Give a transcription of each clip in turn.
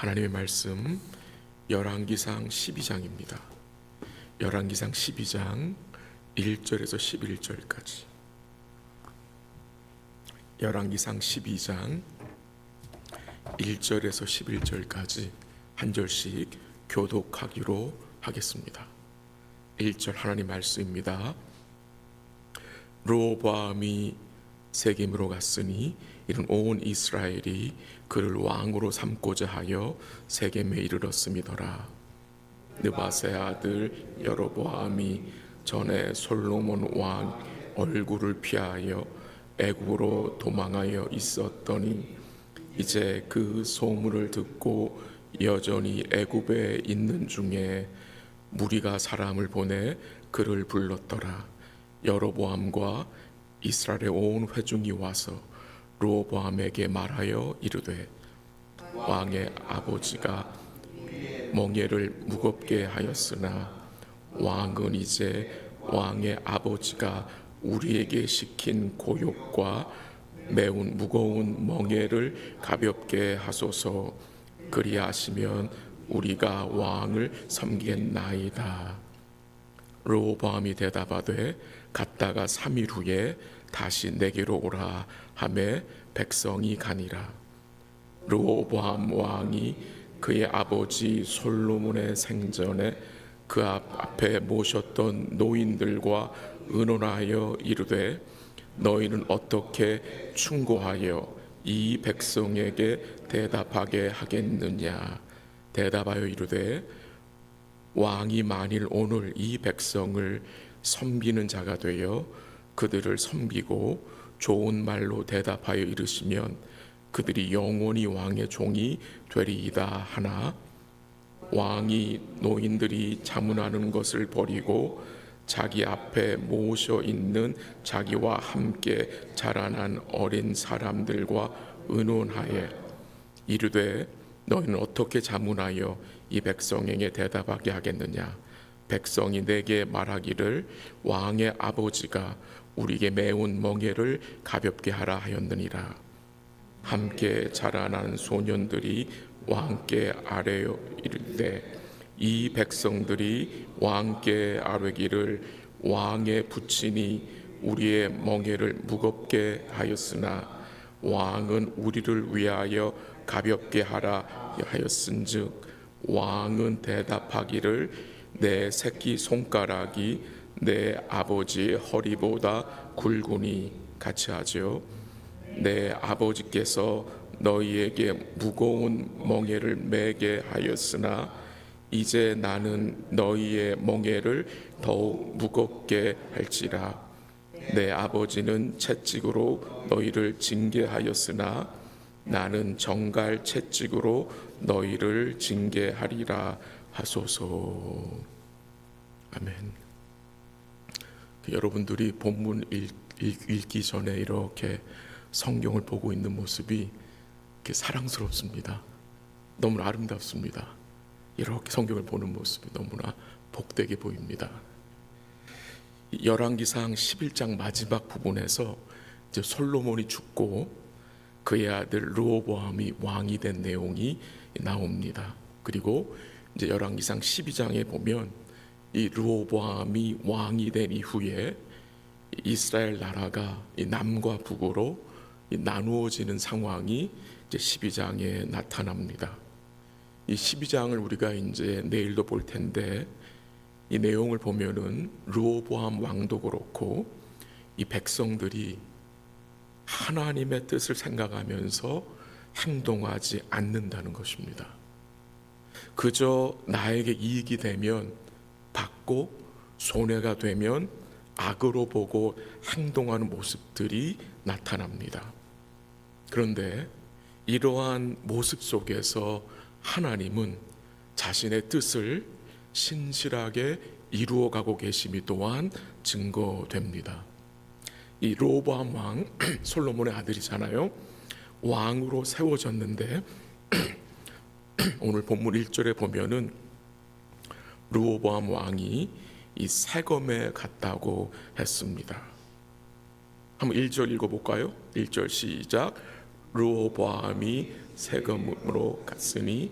하나님의 말씀 열왕기상 12장입니다. 열왕기상 12장 1절에서 11절까지. 열왕기상 12장 1절에서 11절까지 한 절씩 교독하기로 하겠습니다. 1절 하나님 말씀입니다. 르호보암이 세겜으로 갔으니 이는 온 이스라엘이 그를 왕으로 삼고자 하여 세겜에 이르렀음이더라. 느바세 아들 여로보암이 전에 솔로몬 왕 얼굴을 피하여 애굽으로 도망하여 있었더니 이제 그 소문을 듣고 여전히 애굽에 있는 중에 무리가 사람을 보내 그를 불렀더라. 여로보암과 이스라엘의 온 회중이 와서 르호보암에게 말하여 이르되 왕의 아버지가 멍에를 무겁게 하였으나 왕은 이제 왕의 아버지가 우리에게 시킨 고욕과 매우 무거운 멍에를 가볍게 하소서. 그리하시면 우리가 왕을 섬기겠나이다. 르호보암이 대답하되 갔다가 3일 후에 다시 내게로 오라 하매 백성이 가니라. 르호보암 왕이 그의 아버지 솔로몬의 생전에 그 앞에 모셨던 노인들과 의논하여 이르되 너희는 어떻게 충고하여 이 백성에게 대답하게 하겠느냐. 대답하여 이르되 왕이 만일 오늘 이 백성을 섬기는 자가 되어 그들을 섬기고 좋은 말로 대답하여 이르시면 그들이 영원히 왕의 종이 되리이다 하나 왕이 노인들이 자문하는 것을 버리고 자기 앞에 모셔 있는 자기와 함께 자라난 어린 사람들과 의논하에 이르되 너희는 어떻게 자문하여 이 백성에게 대답하게 하겠느냐. 백성이 내게 말하기를 왕의 아버지가 우리에게 매운 멍에를 가볍게 하라 하였느니라. 함께 자라난 소년들이 왕께 아뢰어 이르되 이 백성들이 왕께 아뢰기를 왕의 부친이 우리의 멍에를 무겁게 하였으나 왕은 우리를 위하여 가볍게 하라 하였은즉 왕은 대답하기를 내 새끼 손가락이 내 아버지의 허리보다 굵으니 같이 하죠. 내 아버지께서 너희에게 무거운 멍에를 매게 하였으나 이제 나는 너희의 멍에를 더욱 무겁게 할지라. 내 아버지는 채찍으로 너희를 징계하였으나 나는 정갈 채찍으로 너희를 징계하리라 하소서. 아멘. 여러분들이 본문 읽기 전에 이렇게 성경을 보고 있는 모습이 사랑스럽습니다. 너무나 아름답습니다. 이렇게 성경을 보는 모습이 너무나 복되게 보입니다. 열왕기상 11장 마지막 부분에서 이제 솔로몬이 죽고 그의 아들 르호보암이 왕이 된 내용이 나옵니다. 그리고 이제 열왕기상 12장에 보면 이 르호보암이 왕이 된 이후에 이스라엘 나라가 남과 북으로 나누어지는 상황이 이제 12장에 나타납니다. 이 12장을 우리가 이제 내일도 볼 텐데 이 내용을 보면은 르호보암 왕도 그렇고 이 백성들이 하나님의 뜻을 생각하면서 행동하지 않는다는 것입니다. 그저 나에게 이익이 되면 받고 손해가 되면 악으로 보고 행동하는 모습들이 나타납니다. 그런데 이러한 모습 속에서 하나님은 자신의 뜻을 신실하게 이루어가고 계심이 또한 증거됩니다. 이 르호보암 왕 솔로몬의 아들이잖아요. 왕으로 세워졌는데 오늘 본문 1절에 보면은 르호보암 왕이 이 세겜에 갔다고 했습니다. 한번 1절 읽어볼까요? 1절 시작. 르호보암이 세겜으로 갔으니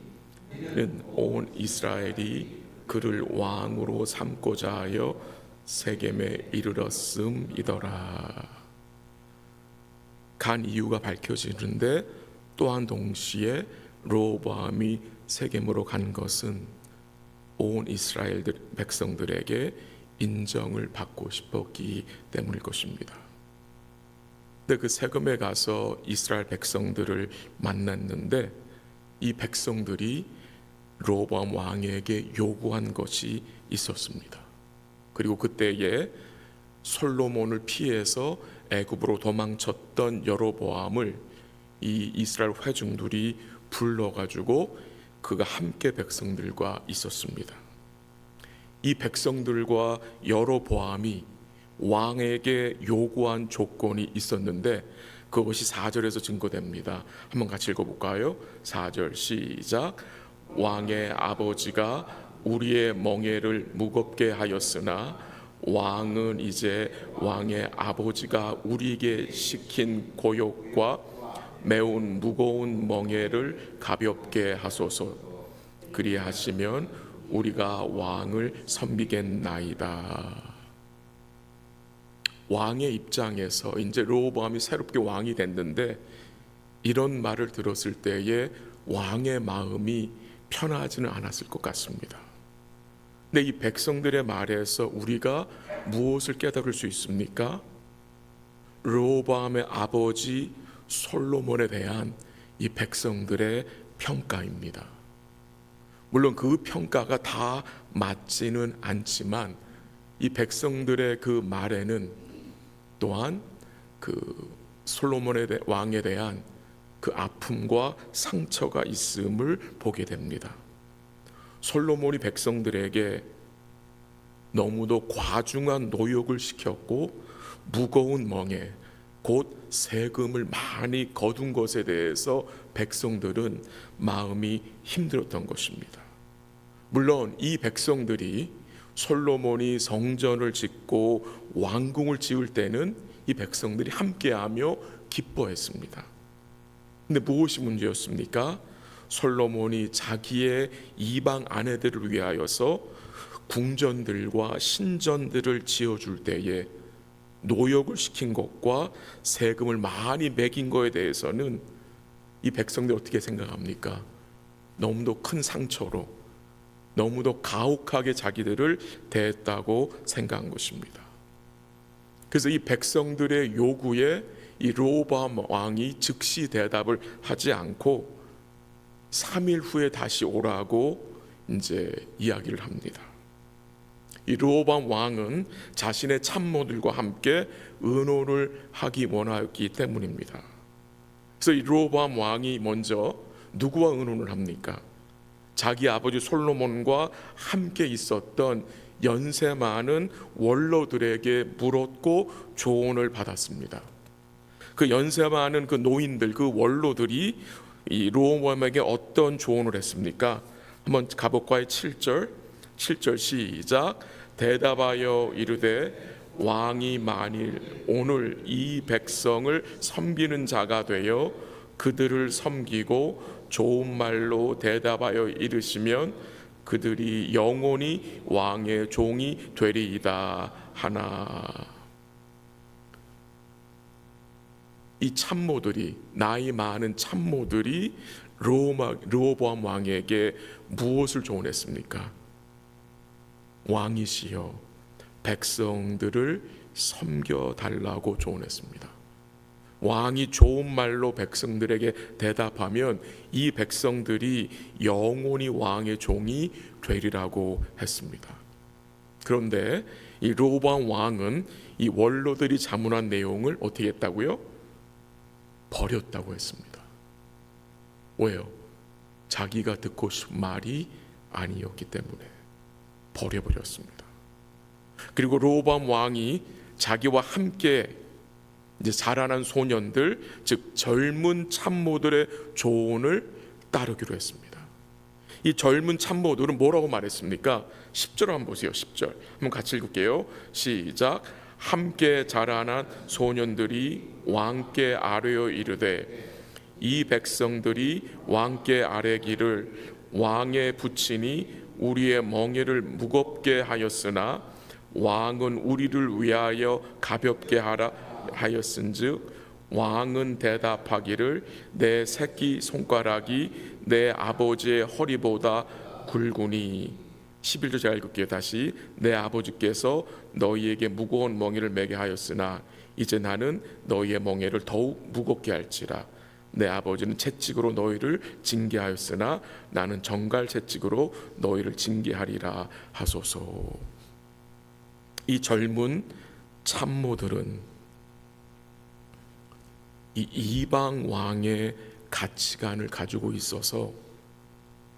온 이스라엘이 그를 왕으로 삼고자 하여 세겜에 이르렀음이더라. 간 이유가 밝혀지는데 또한 동시에 르호보암이 세겜으로 간 것은 온 이스라엘 백성들에게 인정을 받고 싶었기 때문일 것입니다. 근데 그 세겜에 가서 이스라엘 백성들을 만났는데 이 백성들이 르호보암 왕에게 요구한 것이 있었습니다. 그리고 그때에 솔로몬을 피해서 애굽으로 도망쳤던 여로보암을 이 이스라엘 회중들이 불러가지고 그가 함께 백성들과 있었습니다. 이 백성들과 여로보암이 왕에게 요구한 조건이 있었는데 그것이 4절에서 증거됩니다. 한번 같이 읽어볼까요? 4절 시작. 왕의 아버지가 우리의 멍에를 무겁게 하였으나 왕은 이제 왕의 아버지가 우리에게 시킨 고욕과 매운 무거운 멍에를 가볍게 하소서. 그리하시면 우리가 왕을 섬기겠나이다. 왕의 입장에서 이제 르호보암이 새롭게 왕이 됐는데 이런 말을 들었을 때에 왕의 마음이 편하지는 않았을 것 같습니다. 근데 이 백성들의 말에서 우리가 무엇을 깨달을 수 있습니까? 르호보암의 아버지 솔로몬에 대한 이 백성들의 평가입니다. 물론 그 평가가 다 맞지는 않지만 이 백성들의 그 말에는 또한 그 솔로몬의 왕에 대한 그 아픔과 상처가 있음을 보게 됩니다. 솔로몬이 백성들에게 너무도 과중한 노역을 시켰고 무거운 멍에 곧 세금을 많이 거둔 것에 대해서 백성들은 마음이 힘들었던 것입니다. 물론 이 백성들이 솔로몬이 성전을 짓고 왕궁을 지을 때는 이 백성들이 함께하며 기뻐했습니다. 근데 무엇이 문제였습니까? 솔로몬이 자기의 이방 아내들을 위하여서 궁전들과 신전들을 지어줄 때에 노역을 시킨 것과 세금을 많이 매긴 것에 대해서는 이 백성들이 어떻게 생각합니까? 너무도 큰 상처로 너무도 가혹하게 자기들을 대했다고 생각한 것입니다. 그래서 이 백성들의 요구에 이 르호보암 왕이 즉시 대답을 하지 않고 3일 후에 다시 오라고 이제 이야기를 합니다. 이 르호보암 왕은 자신의 참모들과 함께 의논을 하기 원하였기 때문입니다. 그래서 이 르호보암 왕이 먼저 누구와 의논을 합니까? 자기 아버지 솔로몬과 함께 있었던 연세 많은 원로들에게 물었고 조언을 받았습니다. 그 연세 많은 그 노인들, 그 원로들이 이 르호보암에게 어떤 조언을 했습니까? 한번 가볼까요? 7절 시작. 대답하여 이르되 왕이 만일 오늘 이 백성을 섬기는 자가 되어 그들을 섬기고 좋은 말로 대답하여 이르시면 그들이 영원히 왕의 종이 되리이다 하나. 이 참모들이, 나이 많은 참모들이 르호보암 왕에게 무엇을 조언했습니까? 왕이시여 백성들을 섬겨달라고 조언했습니다. 왕이 좋은 말로 백성들에게 대답하면 이 백성들이 영원히 왕의 종이 되리라고 했습니다. 그런데 이 르호보암 왕은 이 원로들이 자문한 내용을 어떻게 했다고요? 버렸다고 했습니다. 왜요? 자기가 듣고 싶은 말이 아니었기 때문에 버려버렸습니다. 그리고 르호보암 왕이 자기와 함께 이제 자라난 소년들, 즉 젊은 참모들의 조언을 따르기로 했습니다. 이 젊은 참모들은 뭐라고 말했습니까? 10절 한번 보세요. 10절 한번 같이 읽을게요. 시작. 함께 자라난 소년들이 왕께 아뢰어 이르되 이 백성들이 왕께 아뢰기를 왕의 부친이 우리의 멍에를 무겁게 하였으나 왕은 우리를 위하여 가볍게 하라 하였은즉 왕은 대답하기를 내 새끼 손가락이 내 아버지의 허리보다 굵으니 11절 제가 읽을게요. 다시 내 아버지께서 너희에게 무거운 멍에를 매게 하였으나 이제 나는 너희의 멍에를 더욱 무겁게 할지라 내 아버지는 채찍으로 너희를 징계하였으나 나는 정갈 채찍으로 너희를 징계하리라 하소서. 이 젊은 참모들은 이 이방 왕의 가치관을 가지고 있어서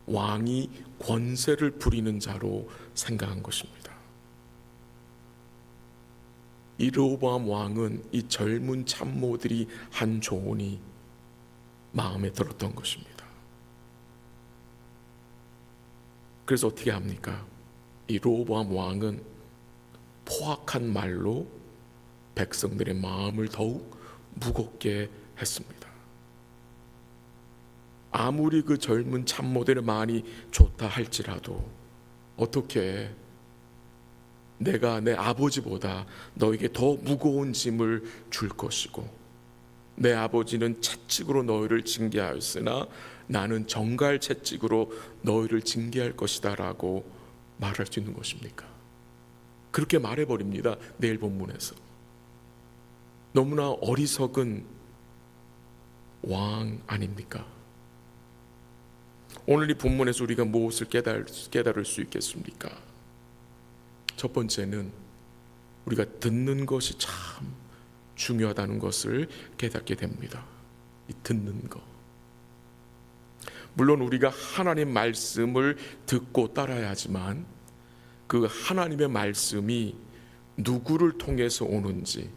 왕이 권세를 부리는 자로 생각한 것입니다. 이 르호보암 왕은 이 젊은 참모들이 한 조언이 마음에 들었던 것입니다. 그래서 어떻게 합니까? 이 르호보암 왕은 포악한 말로 백성들의 마음을 더욱 무겁게 했습니다. 아무리 그 젊은 참모들의 말이 좋다 할지라도 어떻게 내가 내 아버지보다 너에게 더 무거운 짐을 줄 것이고 내 아버지는 채찍으로 너희를 징계하였으나 나는 정갈 채찍으로 너희를 징계할 것이다 라고 말할 수 있는 것입니까? 그렇게 말해버립니다. 내일 본문에서. 너무나 어리석은 왕 아닙니까? 오늘 이 본문에서 우리가 무엇을 깨달을 수 있겠습니까? 첫 번째는 우리가 듣는 것이 참 중요하다는 것을 깨닫게 됩니다. 이 듣는 것. 물론 우리가 하나님 말씀을 듣고 따라야 하지만 그 하나님의 말씀이 누구를 통해서 오는지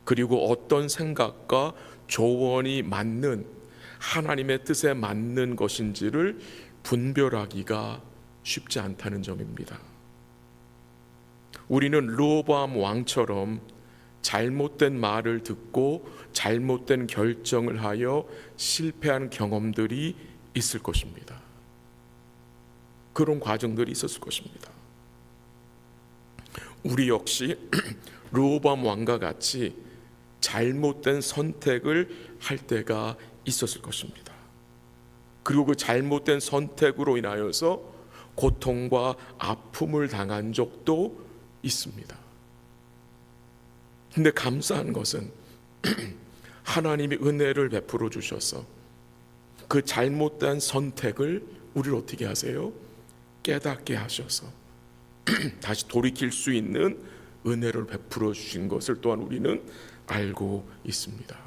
그리고 어떤 생각과 조언이 맞는 하나님의 뜻에 맞는 것인지를 분별하기가 쉽지 않다는 점입니다. 우리는 르호보암 왕처럼 잘못된 말을 듣고 잘못된 결정을 하여 실패한 경험들이 있을 것입니다. 그런 과정들이 있었을 것입니다. 우리 역시 르호보암 왕과 같이 잘못된 선택을 할 때가 있었을 것입니다. 그리고 그 잘못된 선택으로 인하여서 고통과 아픔을 당한 적도 있습니다. 근데 감사한 것은 하나님이 은혜를 베풀어 주셔서 그 잘못된 선택을 우리를 어떻게 하세요? 깨닫게 하셔서 다시 돌이킬 수 있는 은혜를 베풀어 주신 것을 또한 우리는 알고 있습니다.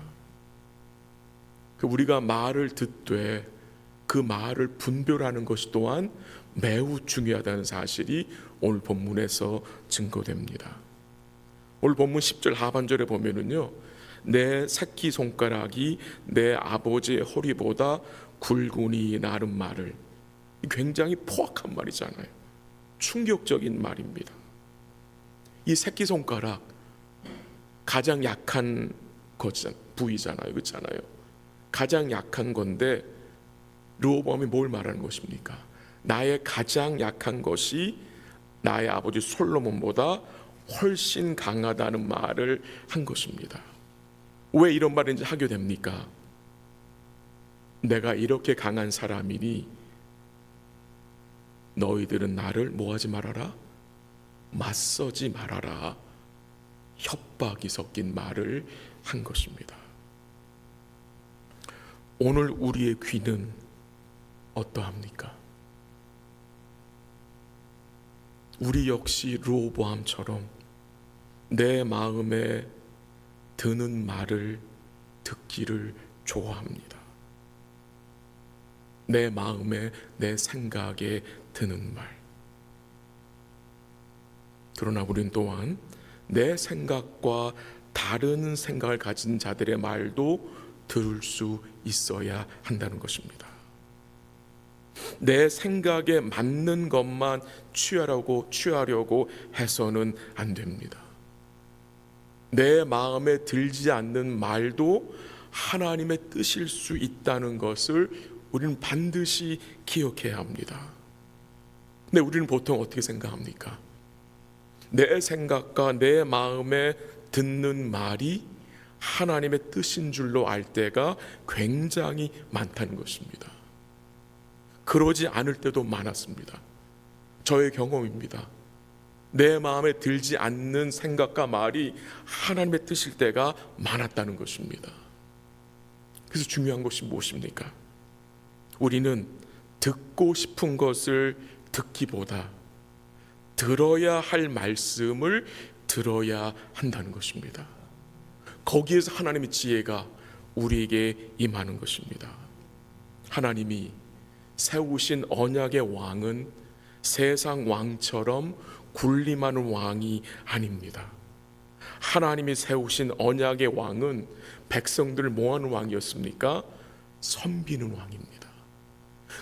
우리가 말을 듣되 그 말을 분별하는 것이 또한 매우 중요하다는 사실이 오늘 본문에서 증거됩니다. 오늘 본문 10절 하반절에 보면은요, 내 새끼 손가락이 내 아버지의 허리보다 굵으니 라는 말을, 굉장히 포악한 말이잖아요. 충격적인 말입니다. 이 새끼 손가락 가장 약한 부위잖아요, 그렇잖아요. 가장 약한 건데 르호보암이 뭘 말하는 것입니까? 나의 가장 약한 것이 나의 아버지 솔로몬보다 훨씬 강하다는 말을 한 것입니다. 왜 이런 말을 이제 하게 됩니까? 내가 이렇게 강한 사람이니 너희들은 나를 뭐하지 말아라? 맞서지 말아라. 협박이 섞인 말을 한 것입니다. 오늘 우리의 귀는 어떠합니까? 우리 역시 르호보암처럼 내 마음에 드는 말을 듣기를 좋아합니다. 내 마음에, 내 생각에 드는 말. 그러나 우리는 또한 내 생각과 다른 생각을 가진 자들의 말도 들을 수 있어야 한다는 것입니다. 내 생각에 맞는 것만 취하려고 해서는 안 됩니다. 내 마음에 들지 않는 말도 하나님의 뜻일 수 있다는 것을 우리는 반드시 기억해야 합니다. 근데 우리는 보통 어떻게 생각합니까? 내 생각과 내 마음에 듣는 말이 하나님의 뜻인 줄로 알 때가 굉장히 많다는 것입니다. 그러지 않을 때도 많았습니다. 저의 경험입니다. 내 마음에 들지 않는 생각과 말이 하나님의 뜻일 때가 많았다는 것입니다. 그래서 중요한 것이 무엇입니까? 우리는 듣고 싶은 것을 듣기보다 들어야 할 말씀을 들어야 한다는 것입니다. 거기에서 하나님의 지혜가 우리에게 임하는 것입니다. 하나님이 세우신 언약의 왕은 세상 왕처럼 군림하는 왕이 아닙니다. 하나님이 세우신 언약의 왕은 백성들을 뭐하는 왕이었습니까? 섬기는 왕입니다.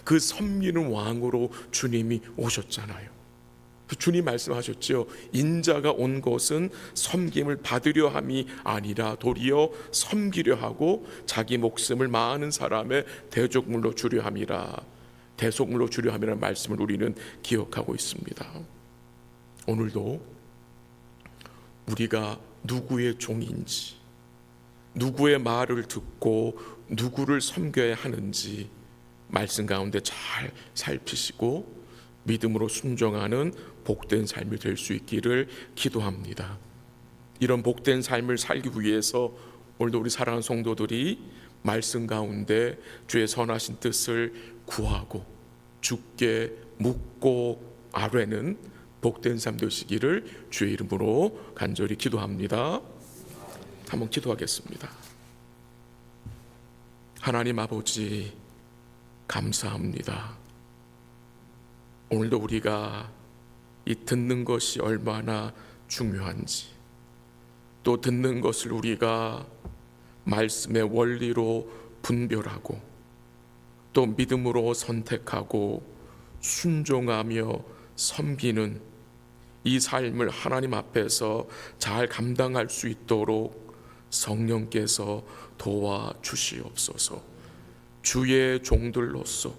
그 섬기는 왕으로 주님이 오셨잖아요. 주님 말씀하셨죠. 인자가 온 것은 섬김을 받으려 함이 아니라 도리어 섬기려 하고 자기 목숨을 많은 사람의 대속물로 주려 함이라. 대속물로 주려 함이라는 말씀을 우리는 기억하고 있습니다. 오늘도 우리가 누구의 종인지, 누구의 말을 듣고 누구를 섬겨야 하는지 말씀 가운데 잘 살피시고 믿음으로 순종하는 복된 삶이 될 수 있기를 기도합니다. 이런 복된 삶을 살기 위해서 오늘도 우리 사랑하는 성도들이 말씀 가운데 주의 선하신 뜻을 구하고 주께 묻고 아뢰는 복된 삶 되시기를 주의 이름으로 간절히 기도합니다. 한번 기도하겠습니다. 하나님 아버지 감사합니다. 오늘도 우리가 이 듣는 것이 얼마나 중요한지, 또 듣는 것을 우리가 말씀의 원리로 분별하고 또 믿음으로 선택하고 순종하며 섬기는 이 삶을 하나님 앞에서 잘 감당할 수 있도록 성령께서 도와주시옵소서. 주의 종들로서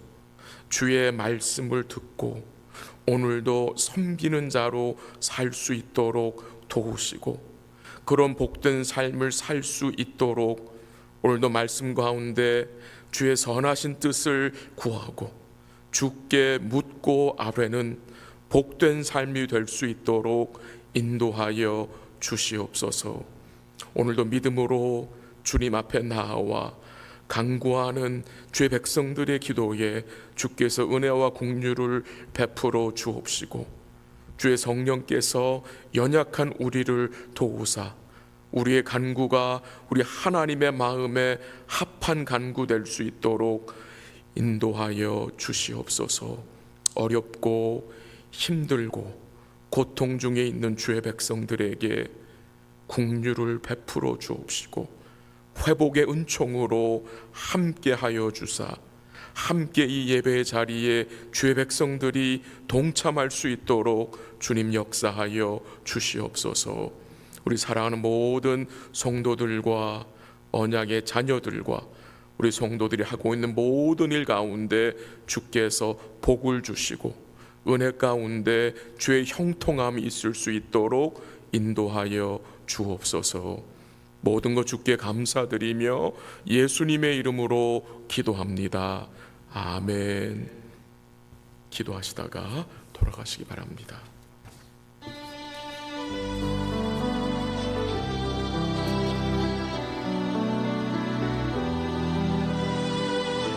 주의 말씀을 듣고 오늘도 섬기는 자로 살 수 있도록 도우시고 그런 복된 삶을 살 수 있도록 오늘도 말씀 가운데 주의 선하신 뜻을 구하고 주께 묻고 아뢰는 복된 삶이 될 수 있도록 인도하여 주시옵소서. 오늘도 믿음으로 주님 앞에 나아와 간구하는 주의 백성들의 기도에 주께서 은혜와 긍휼을 베풀어 주옵시고 주의 성령께서 연약한 우리를 도우사 우리의 간구가 우리 하나님의 마음에 합한 간구 될 수 있도록 인도하여 주시옵소서. 어렵고 힘들고 고통 중에 있는 주의 백성들에게 긍휼을 베풀어 주옵시고 회복의 은총으로 함께하여 주사 함께 이 예배의 자리에 주의 백성들이 동참할 수 있도록 주님 역사하여 주시옵소서. 우리 사랑하는 모든 성도들과 언약의 자녀들과 우리 성도들이 하고 있는 모든 일 가운데 주께서 복을 주시고 은혜 가운데 주의 형통함이 있을 수 있도록 인도하여 주옵소서. 모든 것 주께 감사드리며 예수님의 이름으로 기도합니다. 아멘. 기도하시다가 돌아가시기 바랍니다.